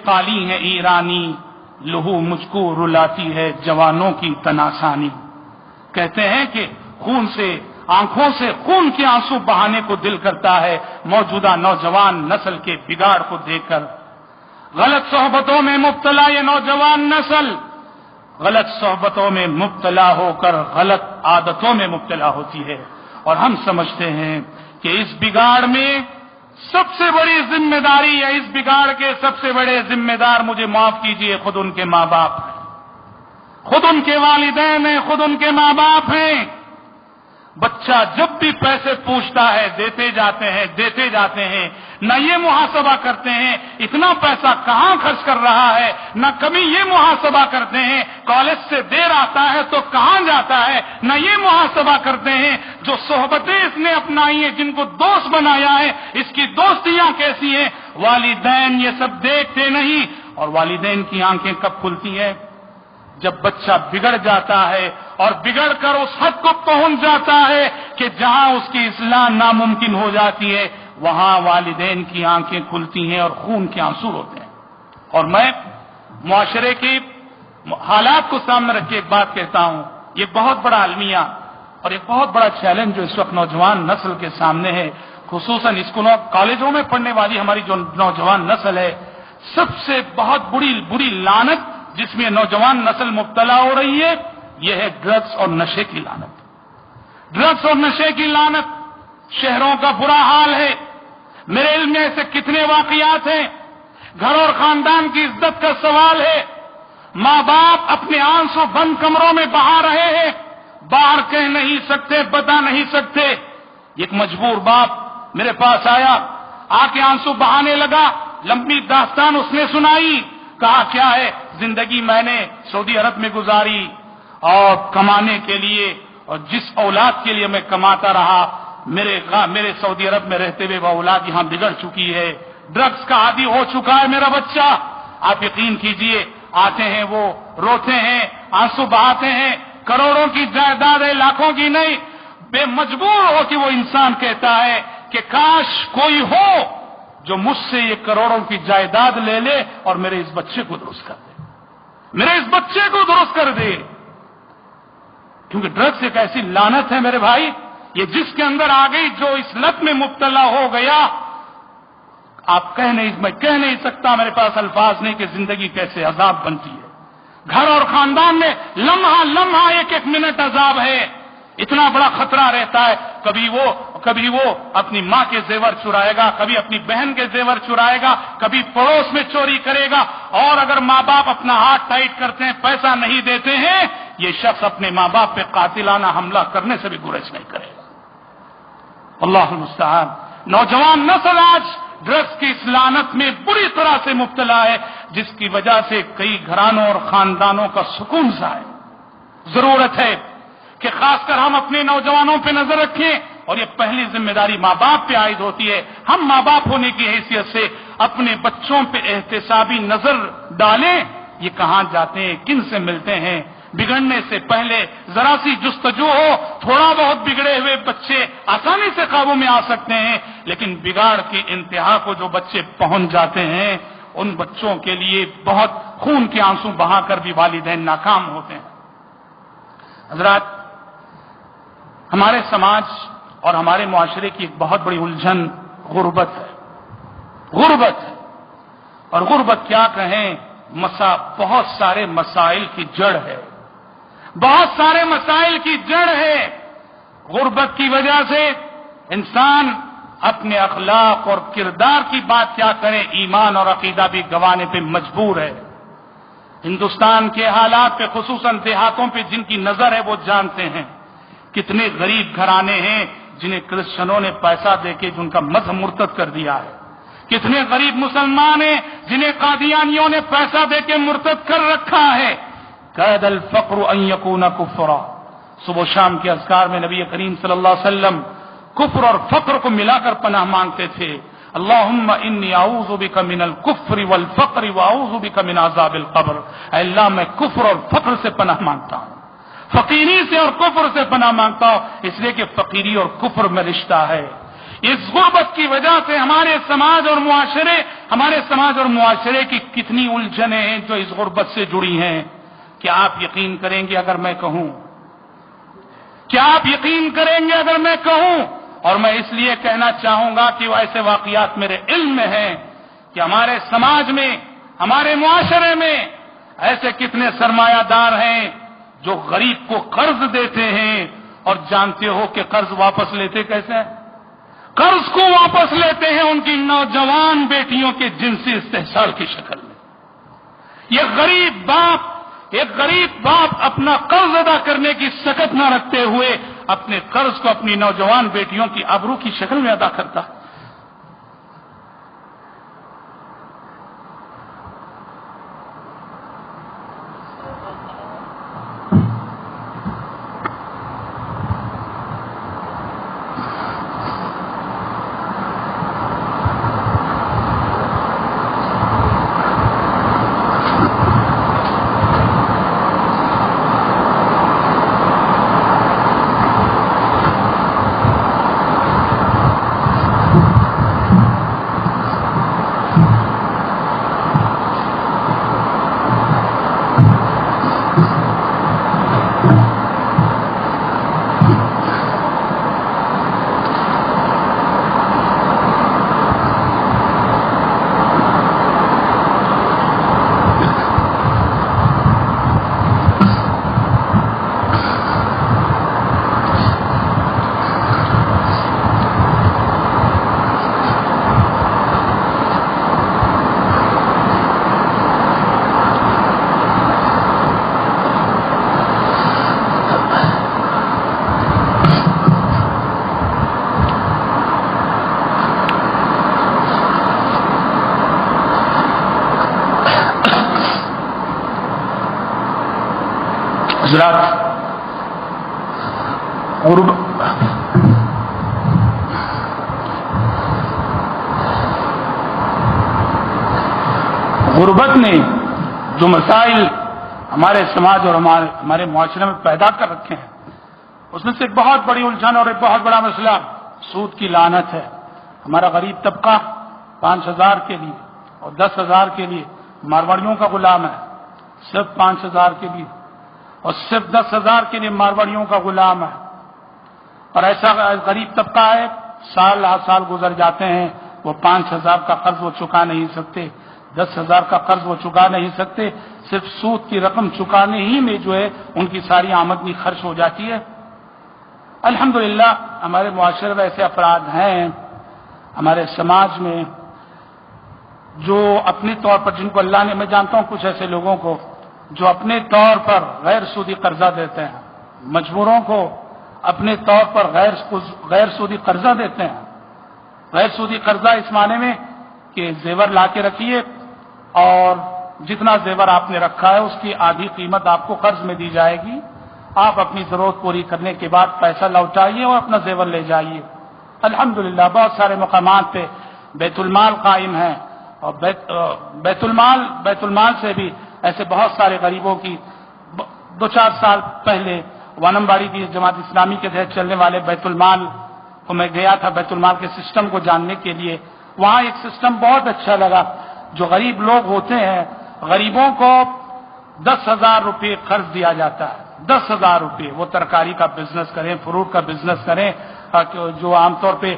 قالی ہے ایرانی، لہو مجھ کو رلاتی ہے جوانوں کی تناسانی۔ کہتے ہیں کہ خون سے، آنکھوں سے خون کے آنسو بہانے کو دل کرتا ہے موجودہ نوجوان نسل کے بگاڑ کو دیکھ کر۔ غلط صحبتوں میں مبتلا یہ نوجوان نسل غلط صحبتوں میں مبتلا ہو کر غلط عادتوں میں مبتلا ہوتی ہے، اور ہم سمجھتے ہیں کہ اس بگاڑ میں سب سے بڑی ذمہ داری ہے، اس بگاڑ کے سب سے بڑے ذمہ دار، مجھے معاف کیجئے، خود ان کے ماں باپ ہیں، خود ان کے والدین ہیں، خود ان کے ماں باپ ہیں۔ بچہ جب بھی پیسے پوچھتا ہے دیتے جاتے ہیں، نہ یہ محاسبہ کرتے ہیں اتنا پیسہ کہاں خرچ کر رہا ہے، نہ کبھی یہ محاسبہ کرتے ہیں کالج سے دیر آتا ہے تو کہاں جاتا ہے، نہ یہ محاسبہ کرتے ہیں جو صحبتیں اس نے اپنائی ہیں، جن کو دوست بنایا ہے، اس کی دوستیاں کیسی ہیں۔ والدین یہ سب دیکھتے نہیں، اور والدین کی آنکھیں کب کھلتی ہیں؟ جب بچہ بگڑ جاتا ہے اور بگڑ کر اس حد کو پہنچ جاتا ہے کہ جہاں اس کی اصلاح ناممکن ہو جاتی ہے، وہاں والدین کی آنکھیں کھلتی ہیں اور خون کے آنسو ہوتے ہیں۔ اور میں معاشرے کی حالات کو سامنے رکھ کے ایک بات کہتا ہوں، یہ بہت بڑا المیہ اور ایک بہت بڑا چیلنج جو اس وقت نوجوان نسل کے سامنے ہے، خصوصاً اسکولوں کالجوں میں پڑھنے والی ہماری جو نوجوان نسل ہے، سب سے بہت بری لعنت جس میں نوجوان نسل مبتلا ہو رہی ہے، یہ ہے ڈرگس اور نشے کی لعنت۔ ڈرگس اور نشے کی لعنت، شہروں کا برا حال ہے۔ میرے علم میں ایسے کتنے واقعات ہیں، گھر اور خاندان کی عزت کا سوال ہے، ماں باپ اپنے آنسو بند کمروں میں بہا رہے ہیں، باہر کہہ نہیں سکتے، بتا نہیں سکتے۔ ایک مجبور باپ میرے پاس آیا، آ کے آنسو بہانے لگا، لمبی داستان اس نے سنائی، کہا کیا ہے، زندگی میں نے سعودی عرب میں گزاری اور کمانے کے لیے، اور جس اولاد کے لیے میں کماتا رہا، میرے سعودی عرب میں رہتے ہوئے وہ اولاد یہاں بگڑ چکی ہے، ڈرگس کا عادی ہو چکا ہے میرا بچہ۔ آپ یقین کیجئے، آتے ہیں وہ روتے ہیں، آنسو بہاتے ہیں، کروڑوں کی جائیداد ہے، لاکھوں کی نہیں، بے مجبور ہو کہ وہ انسان کہتا ہے کہ کاش کوئی ہو جو مجھ سے یہ کروڑوں کی جائیداد لے لے اور میرے اس بچے کو درست کر دے، میرے اس بچے کو درست کر دے۔ کیونکہ ڈرگس ایک ایسی لعنت ہے میرے بھائی، یہ جس کے اندر آ گئی، جو اس لت میں مبتلا ہو گیا، میں کہہ نہیں سکتا، میرے پاس الفاظ نہیں کہ زندگی کیسے عذاب بنتی ہے۔ گھر اور خاندان میں لمحہ لمحہ ایک ایک منٹ عذاب ہے، اتنا بڑا خطرہ رہتا ہے، کبھی وہ اپنی ماں کے زیور چرائے گا، کبھی اپنی بہن کے زیور چرائے گا، کبھی پڑوس میں چوری کرے گا، اور اگر ماں باپ اپنا ہاتھ ٹائٹ کرتے ہیں، پیسہ نہیں دیتے ہیں، یہ شخص اپنے ماں باپ پہ قاتلانہ حملہ کرنے سے بھی گریز نہیں کرے گا۔ اللہ المستعان۔ نوجوان نسل آج ڈرگس کی اس لعنت میں بری طرح سے مبتلا ہے، جس کی وجہ سے کئی گھرانوں اور خاندانوں کا سکون سا ہے۔ ضرورت ہے کہ خاص کر ہم اپنے نوجوانوں پہ نظر رکھیں، اور یہ پہلی ذمہ داری ماں باپ پہ عائد ہوتی ہے۔ ہم ماں باپ ہونے کی حیثیت سے اپنے بچوں پہ احتسابی نظر ڈالیں، یہ کہاں جاتے ہیں، کن سے ملتے ہیں۔ بگڑنے سے پہلے ذرا سی جستجو ہو، تھوڑا بہت بگڑے ہوئے بچے آسانی سے قابو میں آ سکتے ہیں، لیکن بگاڑ کی انتہا کو جو بچے پہنچ جاتے ہیں، ان بچوں کے لیے بہت خون کے آنسو بہا کر بھی والدین ناکام ہوتے ہیں۔ حضرات، ہمارے سماج اور ہمارے معاشرے کی ایک بہت بڑی الجھن غربت ہے۔ اور غربت کیا کہیں، بہت سارے مسائل کی جڑ ہے، بہت سارے مسائل کی جڑ ہے۔ غربت کی وجہ سے انسان اپنے اخلاق اور کردار کی بات کیا کرے، ایمان اور عقیدہ بھی گنوانے پہ مجبور ہے۔ ہندوستان کے حالات پہ، خصوصاً دیہاتوں پہ جن کی نظر ہے وہ جانتے ہیں، کتنے غریب گھرانے ہیں جنہیں کرسچنوں نے پیسہ دے کے جن کا مذہب مرتد کر دیا ہے، کتنے غریب مسلمان ہیں جنہیں قادیانیوں نے پیسہ دے کے مرتد کر رکھا ہے۔ قید الفقر ان یکون کفرا، صبح و شام کے اذکار میں نبی کریم صلی اللہ علیہ وسلم کفر اور فقر کو ملا کر پناہ مانگتے تھے۔ اللہم انی اعوذ بک من الکفر والفقر واعوذ بک من عذاب القبر، اے اللہ میں کفر اور فقر سے پناہ مانگتا ہوں، فقیری سے اور کفر سے پناہ مانگتا ہوں، اس لیے کہ فقیری اور کفر میں رشتہ ہے۔ اس غربت کی وجہ سے ہمارے سماج اور معاشرے کی کتنی الجھنیں ہیں جو اس غربت سے جڑی ہیں. کیا آپ یقین کریں گے اگر میں کہوں اور میں اس لیے کہنا چاہوں گا کہ ایسے واقعات میرے علم میں ہیں کہ ہمارے سماج میں، ہمارے معاشرے میں ایسے کتنے سرمایہ دار ہیں جو غریب کو قرض دیتے ہیں اور جانتے ہو کہ قرض واپس لیتے کیسے ہیں؟ قرض کو واپس لیتے ہیں ان کی نوجوان بیٹیوں کے جنسی استحصال کی شکل میں. ایک غریب باپ اپنا قرض ادا کرنے کی سکت نہ رکھتے ہوئے اپنے قرض کو اپنی نوجوان بیٹیوں کی آبرو کی شکل میں ادا کرتا. غربت نے جو مسائل ہمارے سماج اور ہمارے معاشرے میں پیدا کر رکھے ہیں اس میں سے ایک بہت بڑی الجھن اور ایک بہت بڑا مسئلہ سود کی لعنت ہے. ہمارا غریب طبقہ 5,000 کے لیے اور 10,000 کے لیے مارواڑیوں کا غلام ہے، صرف 5,000 کے لیے اور صرف 10,000 کے لیے مارواڑیوں کا غلام ہے. اور ایسا غریب طبقہ ہے، سال ہر سال گزر جاتے ہیں، وہ 5,000 کا قرض وہ چکا نہیں سکتے، 10,000 کا قرض وہ چکا نہیں سکتے، صرف سود کی رقم چکانے ہی میں جو ہے ان کی ساری آمدنی خرچ ہو جاتی ہے. الحمدللہ ہمارے معاشرے میں ایسے افراد ہیں ہمارے سماج میں جو اپنے طور پر، جن کو اللہ نے، میں جانتا ہوں کچھ ایسے لوگوں کو جو اپنے طور پر غیر سودی قرضہ دیتے ہیں، مجبوروں کو اپنے طور پر غیر سودی قرضہ دیتے ہیں. غیر سودی قرضہ اس معنی میں کہ زیور لا کے رکھیے اور جتنا زیور آپ نے رکھا ہے اس کی آدھی قیمت آپ کو قرض میں دی جائے گی، آپ اپنی ضرورت پوری کرنے کے بعد پیسہ لوٹائیے اور اپنا زیور لے جائیے. الحمدللہ بہت سارے مقامات پہ بیت المال قائم ہیں اور بیت المال سے بھی ایسے بہت سارے غریبوں کی 2-4 سال پہلے وانمباڑی کی جماعت اسلامی کے تحت چلنے والے بیت المال کو میں گیا تھا بیت المال کے سسٹم کو جاننے کے لیے. وہاں ایک سسٹم بہت اچھا لگا. جو غریب لوگ ہوتے ہیں غریبوں کو 10,000 روپے قرض دیا جاتا ہے. 10,000 روپے. وہ ترکاری کا بزنس کریں، فروٹ کا بزنس کریں، جو عام طور پہ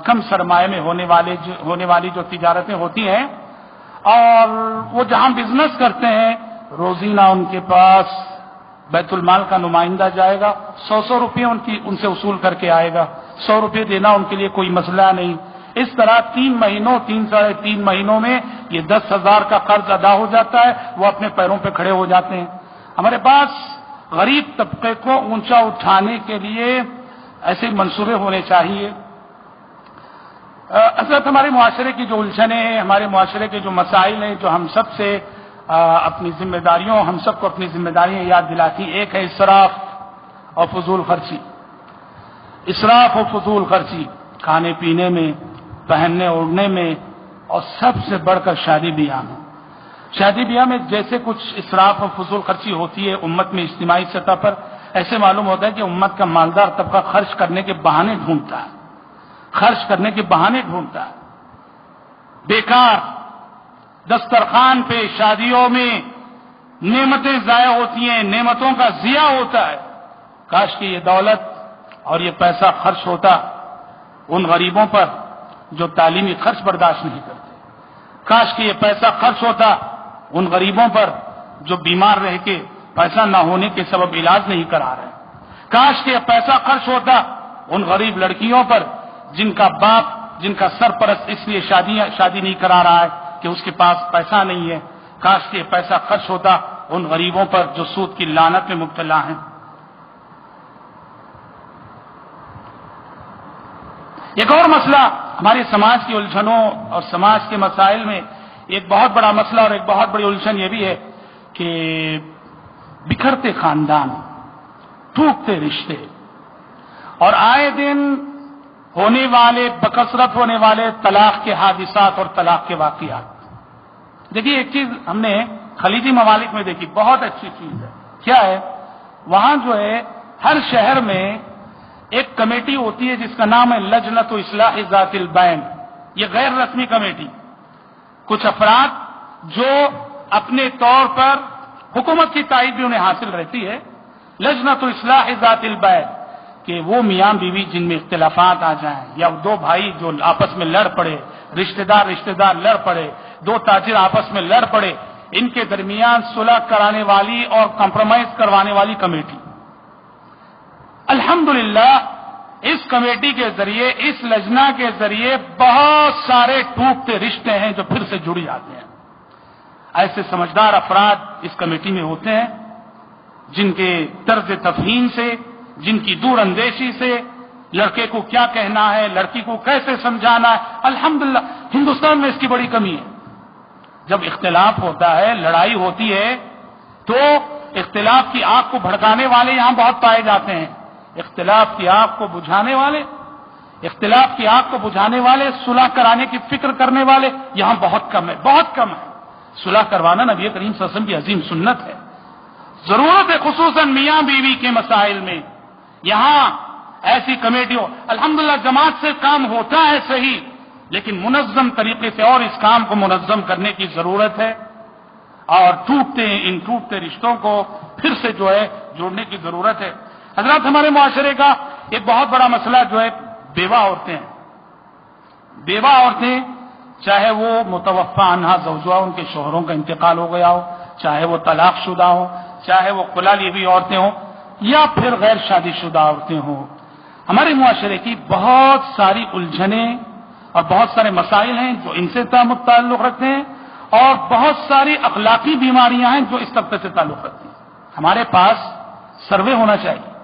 کم سرمایہ میں ہونے والی جو تجارتیں ہوتی ہیں، اور وہ جہاں بزنس کرتے ہیں روزینہ ان کے پاس بیت المال کا نمائندہ جائے گا، 100 روپے ان سے وصول کر کے آئے گا. 100 روپے دینا ان کے لیے کوئی مسئلہ نہیں. اس طرح 3 مہینوں میں یہ 10,000 کا قرض ادا ہو جاتا ہے، وہ اپنے پیروں پہ کھڑے ہو جاتے ہیں. ہمارے پاس غریب طبقے کو اونچا اٹھانے کے لیے ایسے منصوبے ہونے چاہیے. حضرت ہمارے معاشرے کی جو الجھنیں ہیں، ہمارے معاشرے کے جو مسائل ہیں، جو ہم سب سے اپنی ذمہ داریوں، ہم سب کو اپنی ذمہ داریاں یاد دلاتی. ایک ہے اسراف اور فضول خرچی. اسراف اور فضول خرچی کھانے پینے میں، پہننے اوڑھنے میں، اور سب سے بڑھ کر شادی بیاہ میں. شادی بیاہ میں جیسے کچھ اسراف اور فضول خرچی ہوتی ہے امت میں اجتماعی سطح پر، ایسے معلوم ہوتا ہے کہ امت کا مالدار طبقہ خرچ کرنے کے بہانے ڈھونڈتا ہے. خرچ کرنے کے بہانے ڈھونڈتا ہے. بیکار دسترخوان پہ شادیوں میں نعمتیں ضائع ہوتی ہیں، نعمتوں کا ضیاع ہوتا ہے. کاش کہ یہ دولت اور یہ پیسہ خرچ ہوتا ان غریبوں پر جو تعلیمی خرچ برداشت نہیں کرتے. کاش کہ یہ پیسہ خرچ ہوتا ان غریبوں پر جو بیمار رہ کے پیسہ نہ ہونے کے سبب علاج نہیں کرا رہے. کاش کہ یہ پیسہ خرچ ہوتا ان غریب لڑکیوں پر جن کا باپ، جن کا سرپرست اس لیے شادی نہیں کرا رہا ہے کہ اس کے پاس پیسہ نہیں ہے. کاش کہ یہ پیسہ خرچ ہوتا ان غریبوں پر جو سود کی لعنت میں مبتلا ہیں. ایک اور مسئلہ ہمارے سماج کی الجھنوں اور سماج کے مسائل میں ایک بہت بڑا مسئلہ اور ایک بہت بڑی الجھن یہ بھی ہے کہ بکھرتے خاندان، ٹوٹتے رشتے اور آئے دن ہونے والے، بکثرت ہونے والے طلاق کے حادثات اور طلاق کے واقعات. دیکھیے ایک چیز ہم نے خلیجی ممالک میں دیکھی، بہت اچھی چیز ہے. کیا ہے؟ وہاں جو ہے ہر شہر میں ایک کمیٹی ہوتی ہے جس کا نام ہے لجنۃ اصلاح ذات البین. یہ غیر رسمی کمیٹی، کچھ افراد جو اپنے طور پر حکومت کی تائید بھی انہیں حاصل رہتی ہے، لجنۃ اصلاح ذات البین، کہ وہ میاں بیوی جن میں اختلافات آ جائیں یا دو بھائی جو آپس میں لڑ پڑے، رشتہ دار لڑ پڑے، دو تاجر آپس میں لڑ پڑے، ان کے درمیان صلح کرانے والی اور کمپرومائز کروانے والی کمیٹی. الحمدللہ اس کمیٹی کے ذریعے، اس لجنہ کے ذریعے بہت سارے ٹوٹتے رشتے ہیں جو پھر سے جڑ جاتے ہیں. ایسے سمجھدار افراد اس کمیٹی میں ہوتے ہیں جن کے طرز تفہیم سے، جن کی دور اندیشی سے لڑکے کو کیا کہنا ہے، لڑکی کو کیسے سمجھانا ہے. الحمدللہ ہندوستان میں اس کی بڑی کمی ہے. جب اختلاف ہوتا ہے، لڑائی ہوتی ہے، تو اختلاف کی آگ کو بھڑکانے والے یہاں بہت پائے جاتے ہیں. اختلاف کی آگ کو بجھانے والے، صلح کرانے کی فکر کرنے والے یہاں بہت کم ہے، بہت کم ہے. صلح کروانا نبی کریم صلی اللہ علیہ وسلم کی عظیم سنت ہے. ضرورت ہے خصوصاً میاں بیوی کے مسائل میں. یہاں ایسی کمیٹیوں، الحمدللہ جماعت سے کام ہوتا ہے صحیح، لیکن منظم طریقے سے اور اس کام کو منظم کرنے کی ضرورت ہے، اور ان ٹوٹتے رشتوں کو پھر سے جو ہے جوڑنے کی ضرورت ہے. حضرات ہمارے معاشرے کا ایک بہت بڑا مسئلہ جو ہے بیوہ عورتیں ہیں. بیوہ عورتیں چاہے وہ متوفی عنہا زوجها، ان کے شوہروں کا انتقال ہو گیا ہو، چاہے وہ طلاق شدہ ہو، چاہے وہ خلا لی ہوئی عورتیں ہوں یا پھر غیر شادی شدہ عورتیں ہوں. ہمارے معاشرے کی بہت ساری الجھنیں اور بہت سارے مسائل ہیں جو ان سے تعلق رکھتے ہیں، اور بہت ساری اخلاقی بیماریاں ہیں جو اس طبقے سے تعلق رکھتی ہیں. ہمارے پاس سروے ہونا چاہیے،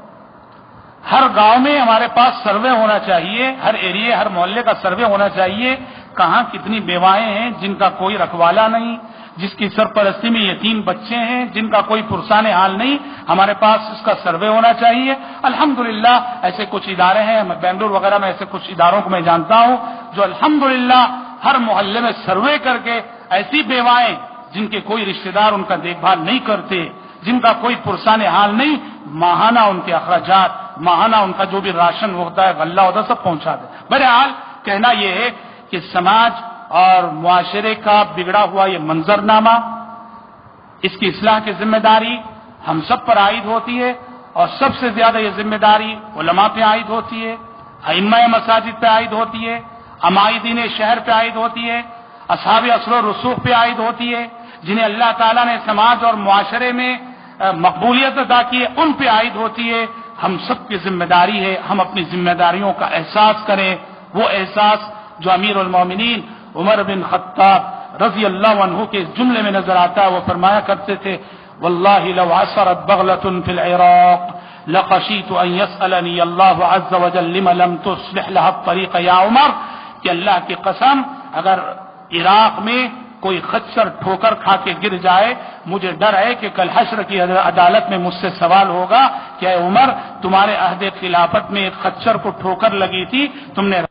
ہر گاؤں میں ہمارے پاس سروے ہونا چاہیے، ہر ایریے، ہر محلے کا سروے ہونا چاہیے. کہاں کتنی بیوائیں ہیں جن کا کوئی رکھوالا نہیں، جس کی سرپرستی میں یتیم بچے ہیں، جن کا کوئی پرسان حال نہیں. ہمارے پاس اس کا سروے ہونا چاہیے. الحمدللہ ایسے کچھ ادارے ہیں، میں بنگلور وغیرہ میں ایسے کچھ اداروں کو میں جانتا ہوں جو الحمدللہ ہر محلے میں سروے کر کے ایسی بیوائیں جن کے کوئی رشتہ دار ان کا دیکھ بھال نہیں کرتے، جن کا کوئی پرسان حال نہیں، ماہانہ ان کے اخراجات، ماہانہ ان کا جو بھی راشن ہوتا ہے، غلہ ہوتا ہے، سب پہنچا دے. بہرحال کہنا یہ ہے کہ سماج اور معاشرے کا بگڑا ہوا یہ منظرنامہ، اس کی اصلاح کی ذمہ داری ہم سب پر عائد ہوتی ہے، اور سب سے زیادہ یہ ذمہ داری علماء پہ عائد ہوتی ہے، ائمہ مساجد پہ عائد ہوتی ہے، عمائدین شہر پہ عائد ہوتی ہے، اصحاب اصل و رسوخ پہ عائد ہوتی ہے، جنہیں اللہ تعالیٰ نے سماج اور معاشرے میں مقبولیت عطا کی ہے، ان پہ عائد ہوتی ہے. ہم سب کی ذمہ داری ہے ہم اپنی ذمہ داریوں کا احساس کریں، وہ احساس جو امیر المومنین عمر بن خطاب رضی اللہ عنہ کے جملے میں نظر آتا ہے. وہ فرمایا کرتے تھے واللہ لو عثرت بغلة في العراق لخشیت ان يسألنی اللہ عز وجل لم لم تصلح لها الطریق یا عمر، کہ اللہ کی قسم اگر عراق میں کوئی خچر ٹھوکر کھا کے گر جائے، مجھے ڈر ہے کہ کل حشر کی عدالت میں مجھ سے سوال ہوگا کہ اے عمر تمہارے عہد خلافت میں ایک خچر کو ٹھوکر لگی تھی، تم نے